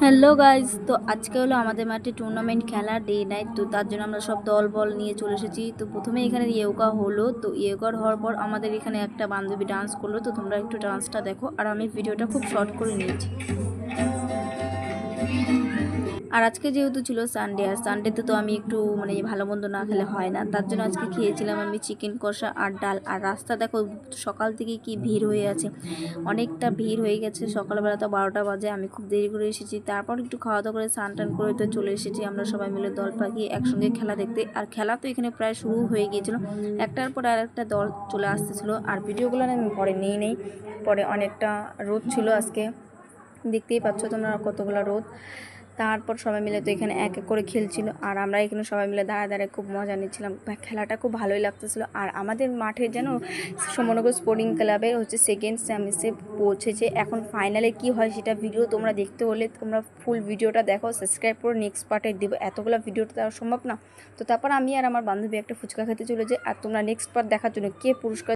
Hello guys, তো আজকে হলো আমাদের মাঠে টুর্নামেন্ট খেলা ডে নাইট। তো তার জন্য আমরা সব দল বল নিয়ে চলে এসেছি। তো প্রথমে এখানে ইয়োগা হলো, তো ইয়োগা হওয়ার পর আমাদের এখানে একটা বান্ধবী ডান্স করলো। তো তোমরা একটু ডান্সটা দেখো, আর আমি ভিডিওটা খুব শর্ট করে নিয়েছি। আর আজকে যেহেতু ছিল সানডে, আর সানডেতে তো আমি একটু ভালো মন্দ না খেলে হয় না, তার জন্য আজকে খেয়েছিলাম আমি চিকেন কষা আর ডাল। আর রাস্তা দেখো সকাল থেকে কি ভিড় হয়ে আছে, অনেকটা ভিড় হয়ে গেছে। সকালবেলা তো 12টা বাজে, আমি খুব দেরি করে এসেছি। তারপর একটু খাওয়া দাওয়া করে স্নান টান করে তো চলে এসেছি আমরা সবাই মিলে দল পাকিয়ে একসঙ্গে খেলা দেখতে। আর খেলা তো এখানে প্রায় শুরু হয়ে গিয়েছিল, একটার পর আর একটা দল চলে আসতেছিলো। আর ভিডিওগুলো আমি পরে নেই পরে অনেকটা রোদ ছিল আজকে, দেখতেই পাচ্ছ তোমরা কতগুলো রোদ। তারপর সবাই মিলে তো এখানে এক এক করে খেলছিল, আর আমরা এখানে সবাই মিলে দাঁড়ায় খুব মজা নিচ্ছিলাম। খেলাটা খুব ভালোই লাগতেছিল। আর আমাদের মাঠে যেন সমনগর স্পোর্টিং ক্লাবে সেকেন্ড সেমিসে পৌঁছেছে। এখন ফাইনালে কি হয় সেটা ভিডিও তোমরা দেখতে হলে তোমরা ফুল ভিডিওটা দেখো, সাবস্ক্রাইব করে নেক্সট পার্টে দেবো। এতগুলো ভিডিওটা দেওয়া সম্ভব না। তো তারপর আমি আর আমার বান্ধবী একটা ফুচকা খেতে চলে যাই। আর তোমরা নেক্সট পার্ট দেখার জন্য কে পুরস্কার